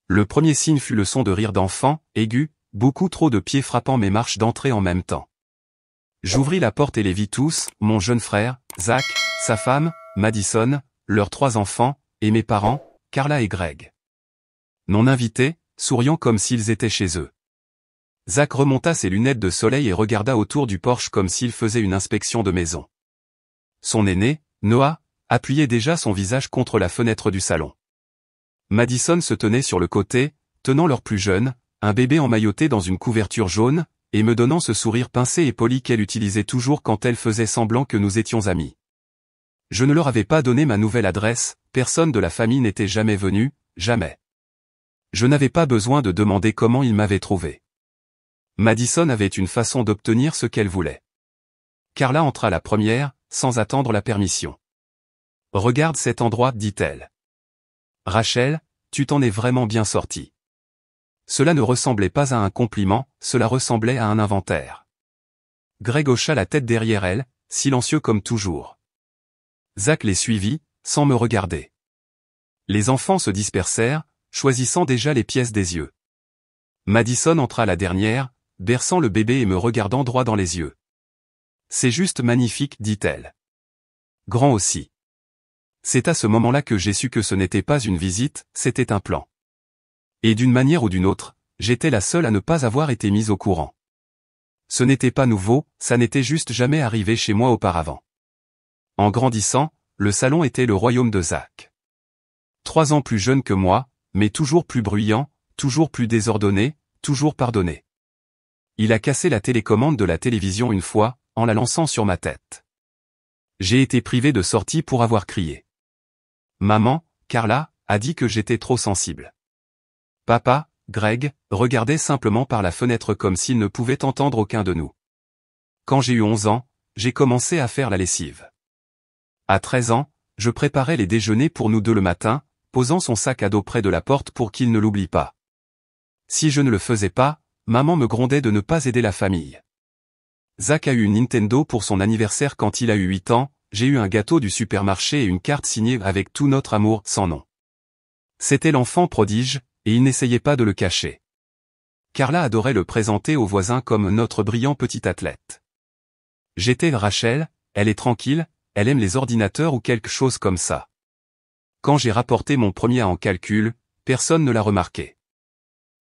Le premier signe fut le son de rire d'enfant, aigu, beaucoup trop de pieds frappant mes marches d'entrée en même temps. J'ouvris la porte et les vis tous, mon jeune frère, Zach, sa femme, Madison, leurs 3 enfants, et mes parents, Carla et Greg. Non invités, souriant comme s'ils étaient chez eux. Zach remonta ses lunettes de soleil et regarda autour du porche comme s'il faisait une inspection de maison. Son aîné, Noah, appuyait déjà son visage contre la fenêtre du salon. Madison se tenait sur le côté, tenant leur plus jeune, un bébé emmailloté dans une couverture jaune, et me donnant ce sourire pincé et poli qu'elle utilisait toujours quand elle faisait semblant que nous étions amis. Je ne leur avais pas donné ma nouvelle adresse, personne de la famille n'était jamais venu, jamais. Je n'avais pas besoin de demander comment ils m'avaient trouvé. Madison avait une façon d'obtenir ce qu'elle voulait. Carla entra la première, sans attendre la permission. « Regarde cet endroit, dit-elle. Rachel, tu t'en es vraiment bien sortie. » Cela ne ressemblait pas à un compliment, cela ressemblait à un inventaire. Greg hocha la tête derrière elle, silencieux comme toujours. Zach les suivit, sans me regarder. Les enfants se dispersèrent, choisissant déjà les pièces des yeux. Madison entra la dernière, berçant le bébé et me regardant droit dans les yeux. « C'est juste magnifique, dit-elle. Grand aussi. » C'est à ce moment-là que j'ai su que ce n'était pas une visite, c'était un plan. Et d'une manière ou d'une autre, j'étais la seule à ne pas avoir été mise au courant. Ce n'était pas nouveau, ça n'était juste jamais arrivé chez moi auparavant. En grandissant, le salon était le royaume de Zach. 3 ans plus jeune que moi, mais toujours plus bruyant, toujours plus désordonné, toujours pardonné. Il a cassé la télécommande de la télévision une fois, en la lançant sur ma tête. J'ai été privé de sortie pour avoir crié. Maman, Carla, a dit que j'étais trop sensible. Papa, Greg, regardait simplement par la fenêtre comme s'il ne pouvait entendre aucun de nous. Quand j'ai eu 11 ans, j'ai commencé à faire la lessive. À 13 ans, je préparais les déjeuners pour nous 2 le matin, posant son sac à dos près de la porte pour qu'il ne l'oublie pas. Si je ne le faisais pas, maman me grondait de ne pas aider la famille. Zach a eu une Nintendo pour son anniversaire quand il a eu 8 ans, j'ai eu un gâteau du supermarché et une carte signée avec tout notre amour sans nom. C'était l'enfant prodige, et il n'essayait pas de le cacher. Carla adorait le présenter aux voisins comme notre brillant petit athlète. J'étais Rachel, elle est tranquille, elle aime les ordinateurs ou quelque chose comme ça. Quand j'ai rapporté mon premier A en calcul, personne ne l'a remarqué.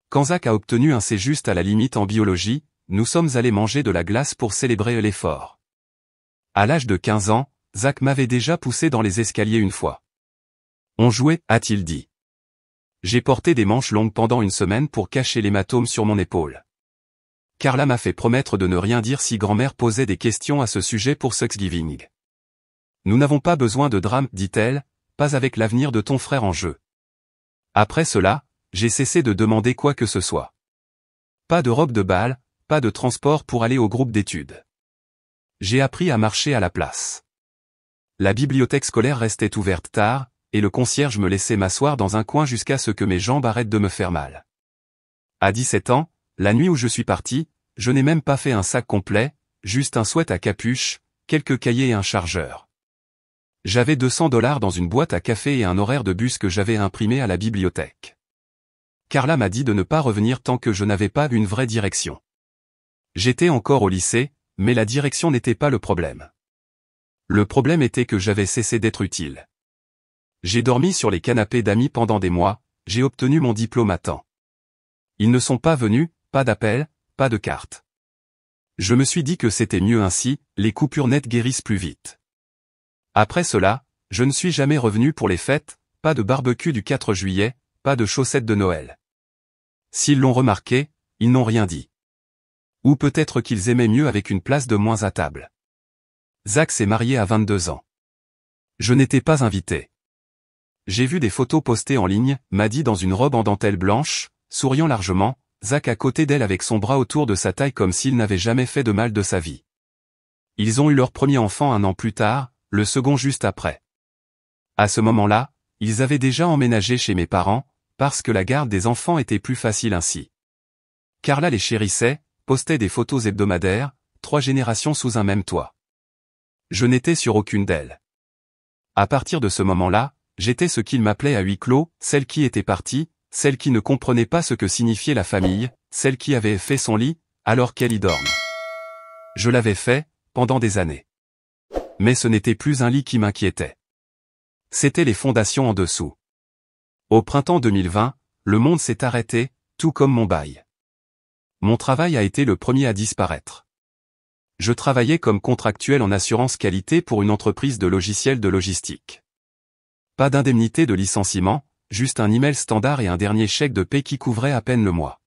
Quand Zach a obtenu un C juste à la limite en biologie, nous sommes allés manger de la glace pour célébrer l'effort. À l'âge de 15 ans, Zach m'avait déjà poussé dans les escaliers une fois. On jouait, a-t-il dit. J'ai porté des manches longues pendant une semaine pour cacher l'hématome sur mon épaule. Carla m'a fait promettre de ne rien dire si grand-mère posait des questions à ce sujet pour Thanksgiving. Nous n'avons pas besoin de drame, dit-elle, pas avec l'avenir de ton frère en jeu. Après cela, j'ai cessé de demander quoi que ce soit. Pas de robe de bal, pas de transport pour aller au groupe d'études. J'ai appris à marcher à la place. La bibliothèque scolaire restait ouverte tard, et le concierge me laissait m'asseoir dans un coin jusqu'à ce que mes jambes arrêtent de me faire mal. À 17 ans, la nuit où je suis parti, je n'ai même pas fait un sac complet, juste un sweat à capuche, quelques cahiers et un chargeur. J'avais $200 dans une boîte à café et un horaire de bus que j'avais imprimé à la bibliothèque. Carla m'a dit de ne pas revenir tant que je n'avais pas une vraie direction. J'étais encore au lycée, mais la direction n'était pas le problème. Le problème était que j'avais cessé d'être utile. J'ai dormi sur les canapés d'amis pendant des mois, j'ai obtenu mon diplôme à temps. Ils ne sont pas venus, pas d'appel, pas de carte. Je me suis dit que c'était mieux ainsi, les coupures nettes guérissent plus vite. Après cela, je ne suis jamais revenu pour les fêtes, pas de barbecue du 4 juillet, pas de chaussettes de Noël. S'ils l'ont remarqué, ils n'ont rien dit. Ou peut-être qu'ils aimaient mieux avec une place de moins à table. Zach s'est marié à 22 ans. Je n'étais pas invité. J'ai vu des photos postées en ligne, Maddy dans une robe en dentelle blanche, souriant largement, Zach à côté d'elle avec son bras autour de sa taille comme s'il n'avait jamais fait de mal de sa vie. Ils ont eu leur premier enfant 1 an plus tard, le second juste après. À ce moment-là, ils avaient déjà emménagé chez mes parents, parce que la garde des enfants était plus facile ainsi. Carla les chérissait, postait des photos hebdomadaires, 3 générations sous un même toit. Je n'étais sur aucune d'elles. À partir de ce moment-là, j'étais ce qu'il m'appelait à huis clos, celle qui était partie, celle qui ne comprenait pas ce que signifiait la famille, celle qui avait fait son lit, alors qu'elle y dorme. Je l'avais fait, pendant des années. Mais ce n'était plus un lit qui m'inquiétait. C'étaient les fondations en dessous. Au printemps 2020, le monde s'est arrêté, tout comme mon bail. Mon travail a été le premier à disparaître. Je travaillais comme contractuel en assurance qualité pour une entreprise de logiciels de logistique. Pas d'indemnité de licenciement, juste un email standard et un dernier chèque de paie qui couvrait à peine le mois.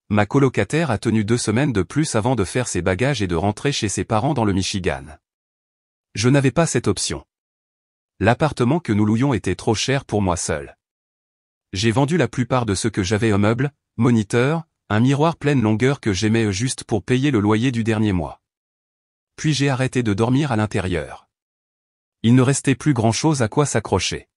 Ma colocataire a tenu 2 semaines de plus avant de faire ses bagages et de rentrer chez ses parents dans le Michigan. Je n'avais pas cette option. L'appartement que nous louions était trop cher pour moi seul. J'ai vendu la plupart de ce que j'avais, un meuble, moniteur, un miroir pleine longueur que j'aimais juste pour payer le loyer du dernier mois. Puis j'ai arrêté de dormir à l'intérieur. Il ne restait plus grand-chose à quoi s'accrocher.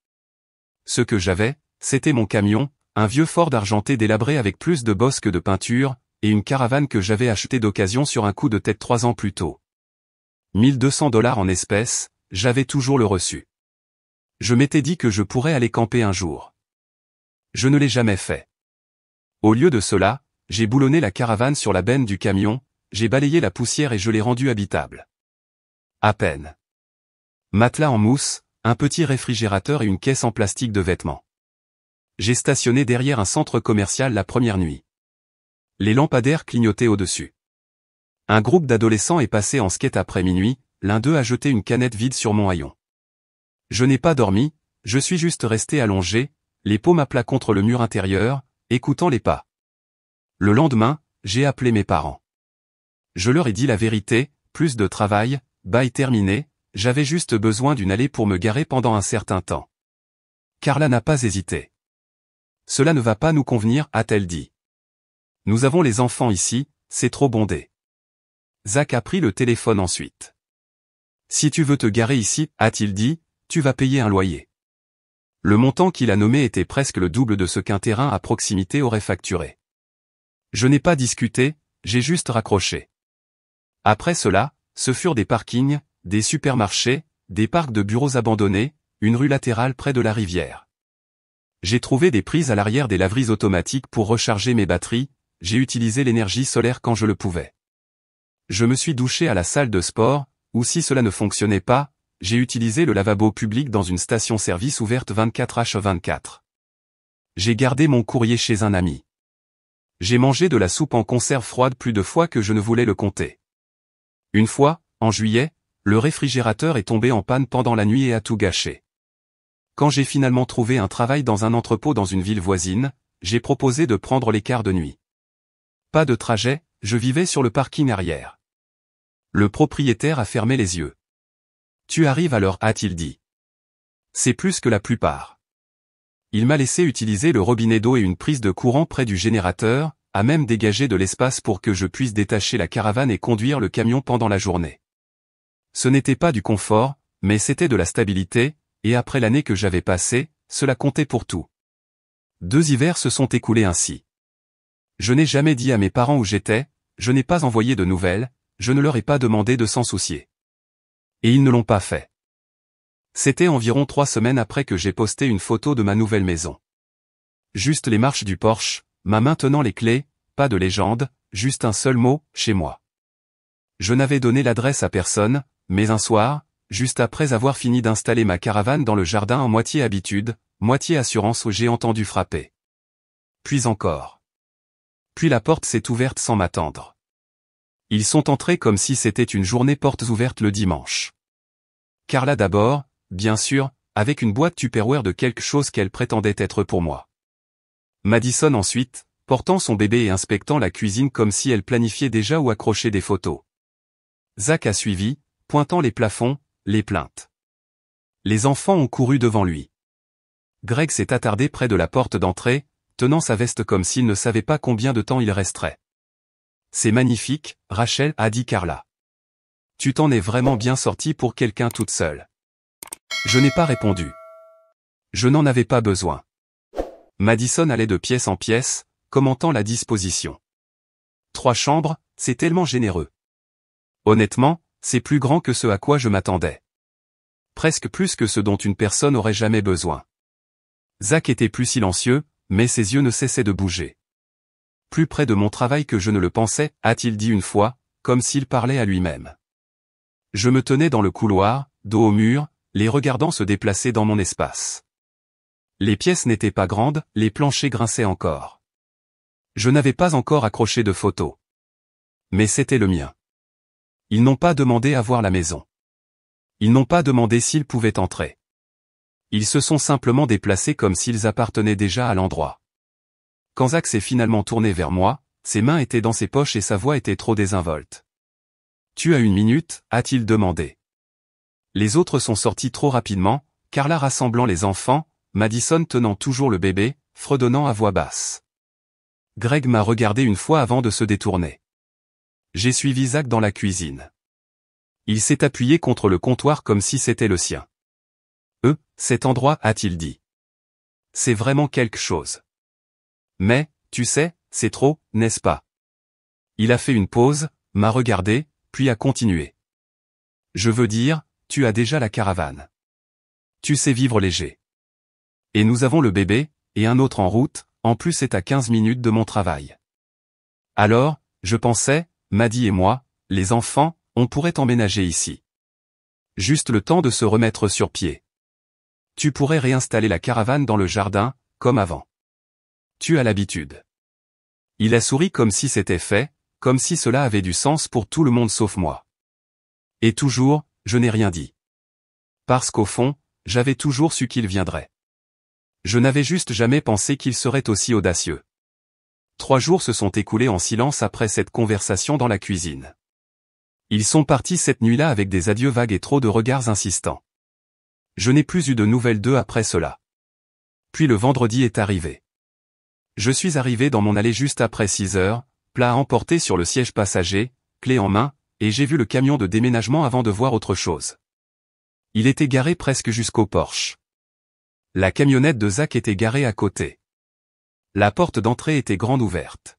Ce que j'avais, c'était mon camion, un vieux Ford argenté délabré avec plus de bosses que de peinture, et une caravane que j'avais achetée d'occasion sur un coup de tête 3 ans plus tôt. 1200$ en espèces, j'avais toujours le reçu. Je m'étais dit que je pourrais aller camper un jour. Je ne l'ai jamais fait. Au lieu de cela, j'ai boulonné la caravane sur la benne du camion, j'ai balayé la poussière et je l'ai rendue habitable. À peine. Matelas en mousse, un petit réfrigérateur et une caisse en plastique de vêtements. J'ai stationné derrière un centre commercial la première nuit. Les lampadaires clignotaient au-dessus. Un groupe d'adolescents est passé en skate après minuit, l'un d'eux a jeté une canette vide sur mon haillon. Je n'ai pas dormi, je suis juste resté allongé, les paumes à plat contre le mur intérieur, écoutant les pas. Le lendemain, j'ai appelé mes parents. Je leur ai dit la vérité, plus de travail, bail terminé, j'avais juste besoin d'une allée pour me garer pendant un certain temps. Carla n'a pas hésité. Cela ne va pas nous convenir, a-t-elle dit. Nous avons les enfants ici, c'est trop bondé. Zach a pris le téléphone ensuite. Si tu veux te garer ici, a-t-il dit, tu vas payer un loyer. Le montant qu'il a nommé était presque le double de ce qu'un terrain à proximité aurait facturé. Je n'ai pas discuté, j'ai juste raccroché. Après cela, ce furent des parkings, des supermarchés, des parcs de bureaux abandonnés, une rue latérale près de la rivière. J'ai trouvé des prises à l'arrière des laveries automatiques pour recharger mes batteries, j'ai utilisé l'énergie solaire quand je le pouvais. Je me suis douché à la salle de sport, ou si cela ne fonctionnait pas, j'ai utilisé le lavabo public dans une station-service ouverte 24h24. J'ai gardé mon courrier chez un ami. J'ai mangé de la soupe en conserve froide plus de fois que je ne voulais le compter. Une fois, en juillet, le réfrigérateur est tombé en panne pendant la nuit et a tout gâché. Quand j'ai finalement trouvé un travail dans un entrepôt dans une ville voisine, j'ai proposé de prendre les quarts de nuit. Pas de trajet, je vivais sur le parking arrière. Le propriétaire a fermé les yeux. Tu arrives à l'heure, a-t-il dit. C'est plus que la plupart. Il m'a laissé utiliser le robinet d'eau et une prise de courant près du générateur, a même dégagé de l'espace pour que je puisse détacher la caravane et conduire le camion pendant la journée. Ce n'était pas du confort, mais c'était de la stabilité, et après l'année que j'avais passée, cela comptait pour tout. 2 hivers se sont écoulés ainsi. Je n'ai jamais dit à mes parents où j'étais, je n'ai pas envoyé de nouvelles, je ne leur ai pas demandé de s'en soucier. Et ils ne l'ont pas fait. C'était environ 3 semaines après que j'ai posté une photo de ma nouvelle maison. Juste les marches du porche, ma main tenant les clés, pas de légende, juste un seul mot, chez moi. Je n'avais donné l'adresse à personne, mais un soir, juste après avoir fini d'installer ma caravane dans le jardin en moitié habitude, moitié assurance, j'ai entendu frapper. Puis encore. Puis la porte s'est ouverte sans m'attendre. Ils sont entrés comme si c'était une journée portes ouvertes le dimanche. Carla d'abord, bien sûr, avec une boîte Tupperware de quelque chose qu'elle prétendait être pour moi. Madison ensuite, portant son bébé et inspectant la cuisine comme si elle planifiait déjà où accrocher des photos. Zach a suivi, pointant les plafonds, les plaintes. Les enfants ont couru devant lui. Greg s'est attardé près de la porte d'entrée, tenant sa veste comme s'il ne savait pas combien de temps il resterait. C'est magnifique, Rachel, a dit Carla. Tu t'en es vraiment bien sortie pour quelqu'un toute seule. Je n'ai pas répondu. Je n'en avais pas besoin. Madison allait de pièce en pièce, commentant la disposition. 3 chambres, c'est tellement généreux. Honnêtement, c'est plus grand que ce à quoi je m'attendais. Presque plus que ce dont une personne aurait jamais besoin. Zach était plus silencieux, mais ses yeux ne cessaient de bouger. Plus près de mon travail que je ne le pensais, a-t-il dit une fois, comme s'il parlait à lui-même. Je me tenais dans le couloir, dos au mur, les regardant se déplacer dans mon espace. Les pièces n'étaient pas grandes, les planchers grinçaient encore. Je n'avais pas encore accroché de photos. Mais c'était le mien. Ils n'ont pas demandé à voir la maison. Ils n'ont pas demandé s'ils pouvaient entrer. Ils se sont simplement déplacés comme s'ils appartenaient déjà à l'endroit. Quand Zach s'est finalement tourné vers moi, ses mains étaient dans ses poches et sa voix était trop désinvolte. « Tu as une minute ?» a-t-il demandé. Les autres sont sortis trop rapidement, Carla rassemblant les enfants, Madison tenant toujours le bébé, fredonnant à voix basse. Greg m'a regardé une fois avant de se détourner. J'ai suivi Zach dans la cuisine. Il s'est appuyé contre le comptoir comme si c'était le sien. « Cet endroit » a-t-il dit. C'est vraiment quelque chose. Mais, tu sais, c'est trop, n'est-ce pas? Il a fait une pause, m'a regardé, puis a continué. Je veux dire, tu as déjà la caravane. Tu sais vivre léger. Et nous avons le bébé, et un autre en route, en plus c'est à 15 minutes de mon travail. Alors, je pensais, Maddy et moi, les enfants, on pourrait emménager ici. Juste le temps de se remettre sur pied. Tu pourrais réinstaller la caravane dans le jardin, comme avant. Tu as l'habitude. Il a souri comme si c'était fait, comme si cela avait du sens pour tout le monde sauf moi. Et toujours, je n'ai rien dit. Parce qu'au fond, j'avais toujours su qu'il viendrait. Je n'avais juste jamais pensé qu'il serait aussi audacieux. 3 jours se sont écoulés en silence après cette conversation dans la cuisine. Ils sont partis cette nuit-là avec des adieux vagues et trop de regards insistants. Je n'ai plus eu de nouvelles d'eux après cela. Puis le vendredi est arrivé. Je suis arrivé dans mon allée juste après 6 heures, plat à emporter sur le siège passager, clé en main, et j'ai vu le camion de déménagement avant de voir autre chose. Il était garé presque jusqu'au porche. La camionnette de Zach était garée à côté. La porte d'entrée était grande ouverte.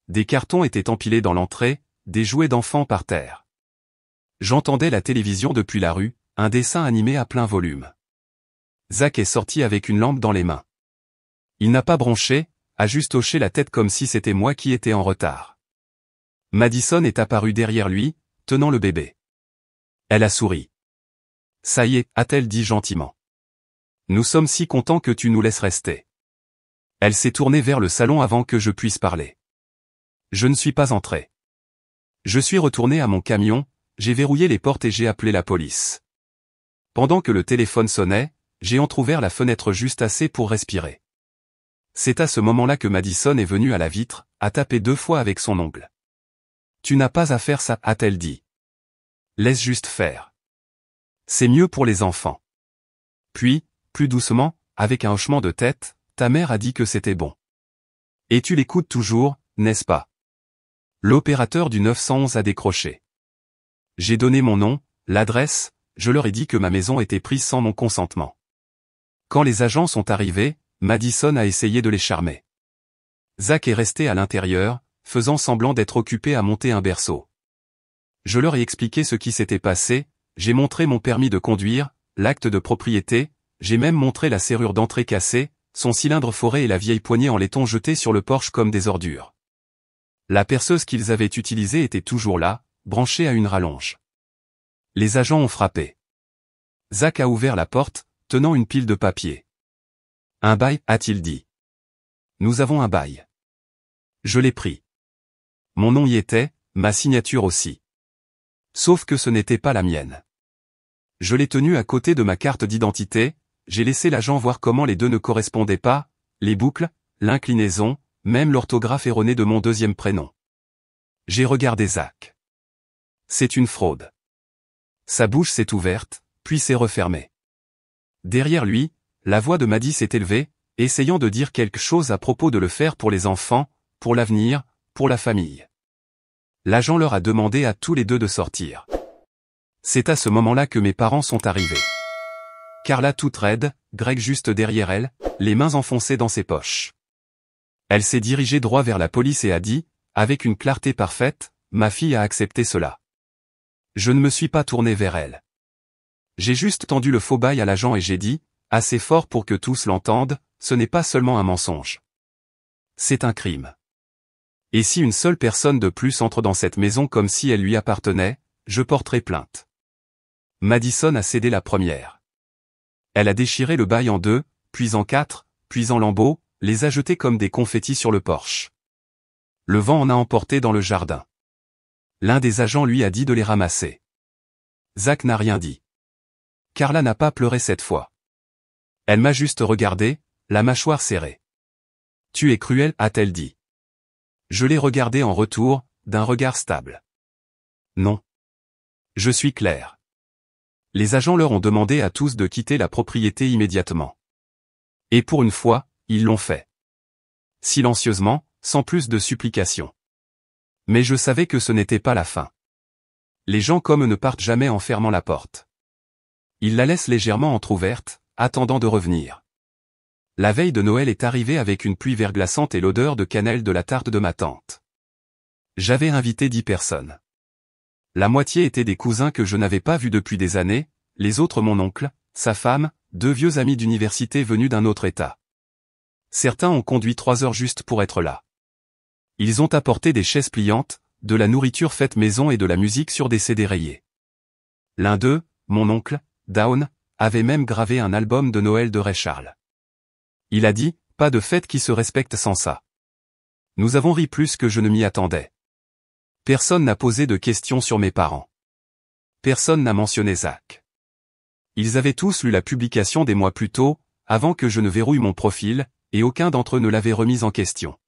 Des cartons étaient empilés dans l'entrée, des jouets d'enfants par terre. J'entendais la télévision depuis la rue, un dessin animé à plein volume. Zach est sorti avec une lampe dans les mains. Il n'a pas bronché, a juste hoché la tête comme si c'était moi qui étais en retard. Madison est apparue derrière lui, tenant le bébé. Elle a souri. « Ça y est » a-t-elle dit gentiment. « Nous sommes si contents que tu nous laisses rester. » Elle s'est tournée vers le salon avant que je puisse parler. Je ne suis pas entré. Je suis retourné à mon camion, j'ai verrouillé les portes et j'ai appelé la police. Pendant que le téléphone sonnait, j'ai entrouvert la fenêtre juste assez pour respirer. C'est à ce moment-là que Madison est venue à la vitre, a tapé 2 fois avec son ongle. « Tu n'as pas à faire ça » a-t-elle dit. « Laisse juste faire. C'est mieux pour les enfants. » Puis, plus doucement, avec un hochement de tête, ta mère a dit que c'était bon. Et tu l'écoutes toujours, n'est-ce pas? L'opérateur du 911 a décroché. J'ai donné mon nom, l'adresse, je leur ai dit que ma maison était prise sans mon consentement. Quand les agents sont arrivés, Madison a essayé de les charmer. Zach est resté à l'intérieur, faisant semblant d'être occupé à monter un berceau. Je leur ai expliqué ce qui s'était passé, j'ai montré mon permis de conduire, l'acte de propriété, j'ai même montré la serrure d'entrée cassée, son cylindre foré et la vieille poignée en laiton jetée sur le porche comme des ordures. La perceuse qu'ils avaient utilisée était toujours là, branchée à une rallonge. Les agents ont frappé. Zach a ouvert la porte, tenant une pile de papier. « Un bail » a-t-il dit. « Nous avons un bail. » Je l'ai pris. Mon nom y était, ma signature aussi. Sauf que ce n'était pas la mienne. Je l'ai tenu à côté de ma carte d'identité, j'ai laissé l'agent voir comment les deux ne correspondaient pas, les boucles, l'inclinaison, même l'orthographe erronée de mon deuxième prénom. J'ai regardé Zach. C'est une fraude. Sa bouche s'est ouverte, puis s'est refermée. Derrière lui, la voix de Maddy s'est élevée, essayant de dire quelque chose à propos de le faire pour les enfants, pour l'avenir, pour la famille. L'agent leur a demandé à tous les deux de sortir. C'est à ce moment-là que mes parents sont arrivés. Carla toute raide, Greg juste derrière elle, les mains enfoncées dans ses poches. Elle s'est dirigée droit vers la police et a dit, avec une clarté parfaite, « Ma fille a accepté cela. » Je ne me suis pas tourné vers elle. J'ai juste tendu le faux bail à l'agent et j'ai dit, assez fort pour que tous l'entendent, ce n'est pas seulement un mensonge. C'est un crime. Et si une seule personne de plus entre dans cette maison comme si elle lui appartenait, je porterai plainte. Madison a cédé la première. Elle a déchiré le bail en 2, puis en 4, puis en lambeaux, les a jetés comme des confettis sur le porche. Le vent en a emporté dans le jardin. L'un des agents lui a dit de les ramasser. Zach n'a rien dit. Carla n'a pas pleuré cette fois. Elle m'a juste regardé, la mâchoire serrée. « Tu es cruel » a-t-elle dit. Je l'ai regardé en retour, d'un regard stable. Non. Je suis clair. Les agents leur ont demandé à tous de quitter la propriété immédiatement. Et pour une fois, ils l'ont fait. Silencieusement, sans plus de supplications. Mais je savais que ce n'était pas la fin. Les gens comme eux ne partent jamais en fermant la porte. Ils la laissent légèrement entr'ouverte, attendant de revenir. La veille de Noël est arrivée avec une pluie verglaçante et l'odeur de cannelle de la tarte de ma tante. J'avais invité 10 personnes. La moitié étaient des cousins que je n'avais pas vus depuis des années, les autres mon oncle, sa femme, 2 vieux amis d'université venus d'un autre état. Certains ont conduit 3 heures juste pour être là. Ils ont apporté des chaises pliantes, de la nourriture faite maison et de la musique sur des CD rayés. L'un d'eux, mon oncle, Dawn, avait même gravé un album de Noël de Ray Charles. Il a dit, pas de fête qui se respecte sans ça. Nous avons ri plus que je ne m'y attendais. Personne n'a posé de questions sur mes parents. Personne n'a mentionné Zach. Ils avaient tous lu la publication des mois plus tôt, avant que je ne verrouille mon profil, et aucun d'entre eux ne l'avait remise en question.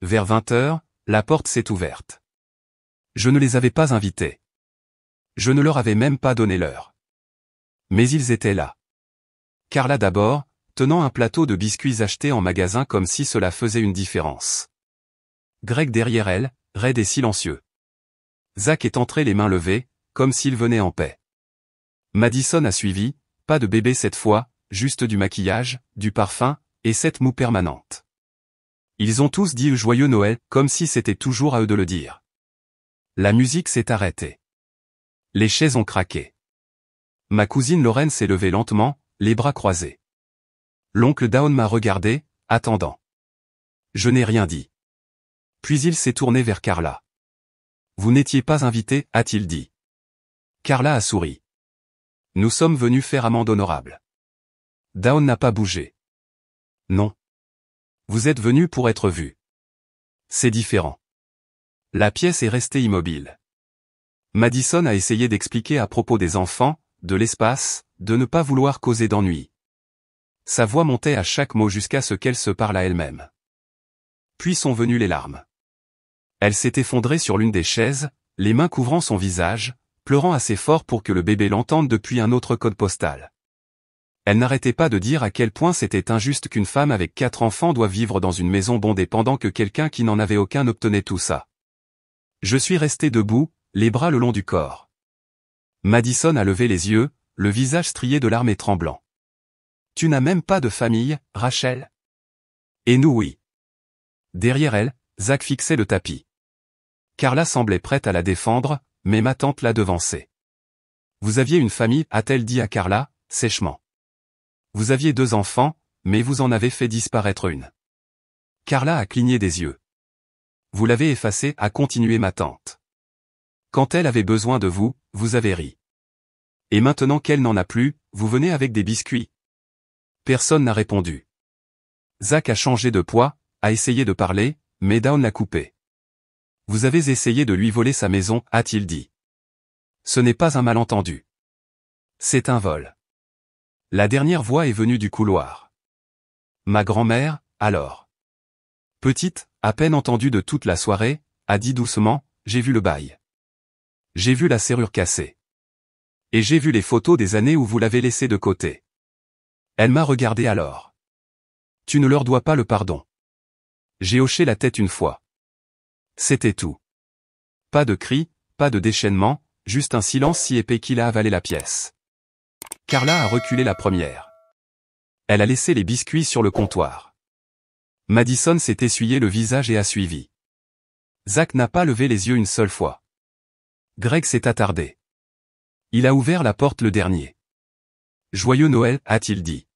Vers 20 heures, la porte s'est ouverte. Je ne les avais pas invités. Je ne leur avais même pas donné l'heure. Mais ils étaient là. Carla d'abord, tenant un plateau de biscuits achetés en magasin comme si cela faisait une différence. Greg derrière elle, raide et silencieux. Zach est entré les mains levées, comme s'il venait en paix. Madison a suivi, pas de bébé cette fois, juste du maquillage, du parfum, et cette moue permanente. Ils ont tous dit joyeux Noël, comme si c'était toujours à eux de le dire. La musique s'est arrêtée. Les chaises ont craqué. Ma cousine Lorraine s'est levée lentement, les bras croisés. L'oncle Dawn m'a regardé, attendant. Je n'ai rien dit. Puis il s'est tourné vers Carla. Vous n'étiez pas invité, a-t-il dit. Carla a souri. Nous sommes venus faire amende honorable. Dawn n'a pas bougé. Non. Vous êtes venus pour être vus. C'est différent. La pièce est restée immobile. Madison a essayé d'expliquer à propos des enfants, de l'espace, de ne pas vouloir causer d'ennui. Sa voix montait à chaque mot jusqu'à ce qu'elle se parle à elle-même. Puis sont venues les larmes. Elle s'est effondrée sur l'une des chaises, les mains couvrant son visage, pleurant assez fort pour que le bébé l'entende depuis un autre code postal. Elle n'arrêtait pas de dire à quel point c'était injuste qu'une femme avec 4 enfants doive vivre dans une maison bondée pendant que quelqu'un qui n'en avait aucun obtenait tout ça. Je suis resté debout, les bras le long du corps. Madison a levé les yeux, le visage strié de larmes et tremblant. Tu n'as même pas de famille, Rachel? Et nous oui. Derrière elle, Zach fixait le tapis. Carla semblait prête à la défendre, mais ma tante l'a devancée. Vous aviez une famille, a-t-elle dit à Carla, sèchement. Vous aviez 2 enfants, mais vous en avez fait disparaître une. Carla a cligné des yeux. Vous l'avez effacée, a continué ma tante. Quand elle avait besoin de vous, vous avez ri. Et maintenant qu'elle n'en a plus, vous venez avec des biscuits. Personne n'a répondu. Zach a changé de poids, a essayé de parler, mais Dawn l'a coupé. Vous avez essayé de lui voler sa maison, a-t-il dit. Ce n'est pas un malentendu. C'est un vol. La dernière voix est venue du couloir. Ma grand-mère, alors. Petite, à peine entendue de toute la soirée, a dit doucement, j'ai vu le bail. J'ai vu la serrure cassée. Et j'ai vu les photos des années où vous l'avez laissé de côté. Elle m'a regardé alors. Tu ne leur dois pas le pardon. J'ai hoché la tête une fois. C'était tout. Pas de cris, pas de déchaînement, juste un silence si épais qu'il a avalé la pièce. Carla a reculé la première. Elle a laissé les biscuits sur le comptoir. Madison s'est essuyé le visage et a suivi. Zach n'a pas levé les yeux une seule fois. Greg s'est attardé. Il a ouvert la porte le dernier. Joyeux Noël, a-t-il dit.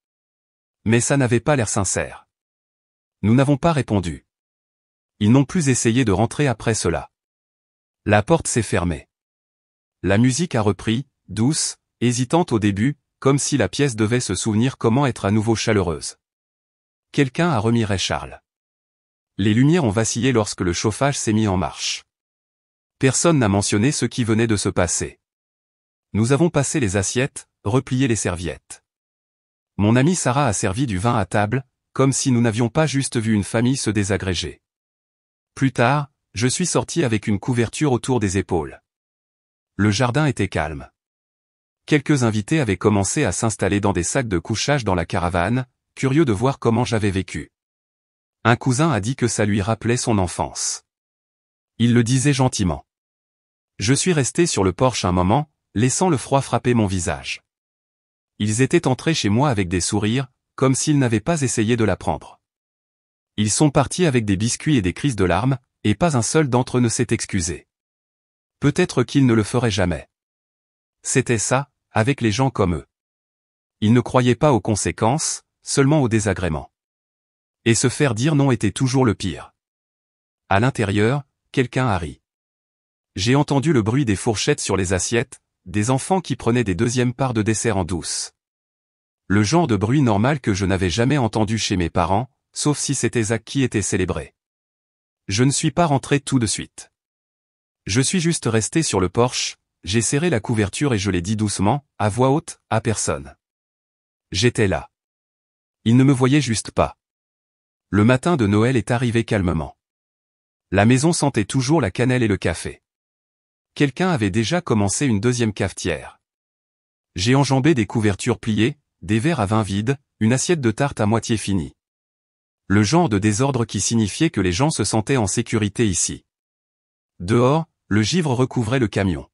Mais ça n'avait pas l'air sincère. Nous n'avons pas répondu. Ils n'ont plus essayé de rentrer après cela. La porte s'est fermée. La musique a repris, douce, hésitante au début, comme si la pièce devait se souvenir comment être à nouveau chaleureuse. Quelqu'un a remis Ray Charles. Les lumières ont vacillé lorsque le chauffage s'est mis en marche. Personne n'a mentionné ce qui venait de se passer. Nous avons passé les assiettes, replié les serviettes. Mon amie Sarah a servi du vin à table, comme si nous n'avions pas juste vu une famille se désagréger. Plus tard, je suis sorti avec une couverture autour des épaules. Le jardin était calme. Quelques invités avaient commencé à s'installer dans des sacs de couchage dans la caravane, curieux de voir comment j'avais vécu. Un cousin a dit que ça lui rappelait son enfance. Il le disait gentiment. Je suis resté sur le porche un moment, laissant le froid frapper mon visage. Ils étaient entrés chez moi avec des sourires, comme s'ils n'avaient pas essayé de l'apprendre. Ils sont partis avec des biscuits et des crises de larmes, et pas un seul d'entre eux ne s'est excusé. Peut-être qu'ils ne le feraient jamais. C'était ça, avec les gens comme eux. Ils ne croyaient pas aux conséquences, seulement aux désagréments. Et se faire dire non était toujours le pire. À l'intérieur, quelqu'un a ri. J'ai entendu le bruit des fourchettes sur les assiettes, des enfants qui prenaient des deuxièmes parts de dessert en douce. Le genre de bruit normal que je n'avais jamais entendu chez mes parents, sauf si c'était Zach qui était célébré. Je ne suis pas rentré tout de suite. Je suis juste resté sur le porche, j'ai serré la couverture et je l'ai dit doucement, à voix haute, à personne. J'étais là. Ils ne me voyaient juste pas. Le matin de Noël est arrivé calmement. La maison sentait toujours la cannelle et le café. Quelqu'un avait déjà commencé une deuxième cafetière. J'ai enjambé des couvertures pliées, des verres à vin vides, une assiette de tarte à moitié finie. Le genre de désordre qui signifiait que les gens se sentaient en sécurité ici. Dehors, le givre recouvrait le camion.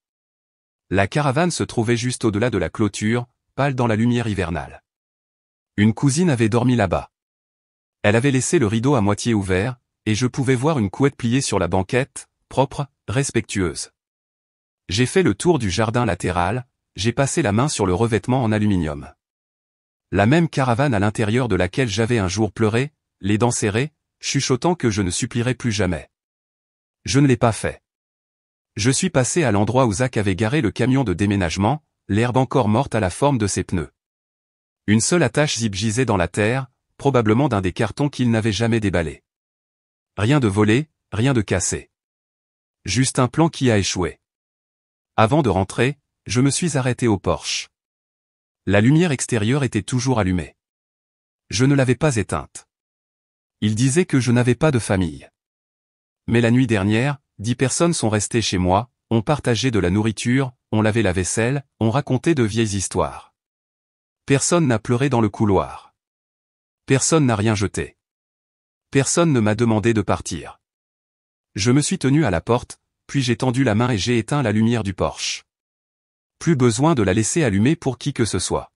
La caravane se trouvait juste au-delà de la clôture, pâle dans la lumière hivernale. Une cousine avait dormi là-bas. Elle avait laissé le rideau à moitié ouvert, et je pouvais voir une couette pliée sur la banquette, propre, respectueuse. J'ai fait le tour du jardin latéral, j'ai passé la main sur le revêtement en aluminium. La même caravane à l'intérieur de laquelle j'avais un jour pleuré, les dents serrées, chuchotant que je ne supplierais plus jamais. Je ne l'ai pas fait. Je suis passé à l'endroit où Zach avait garé le camion de déménagement, l'herbe encore morte à la forme de ses pneus. Une seule attache zip gisait dans la terre, probablement d'un des cartons qu'il n'avait jamais déballé. Rien de volé, rien de cassé. Juste un plan qui a échoué. Avant de rentrer, je me suis arrêté au porche. La lumière extérieure était toujours allumée. Je ne l'avais pas éteinte. Il disait que je n'avais pas de famille. Mais la nuit dernière, 10 personnes sont restées chez moi, ont partagé de la nourriture, ont lavé la vaisselle, ont raconté de vieilles histoires. Personne n'a pleuré dans le couloir. Personne n'a rien jeté. Personne ne m'a demandé de partir. Je me suis tenu à la porte, puis j'ai tendu la main et j'ai éteint la lumière du porche. Plus besoin de la laisser allumer pour qui que ce soit.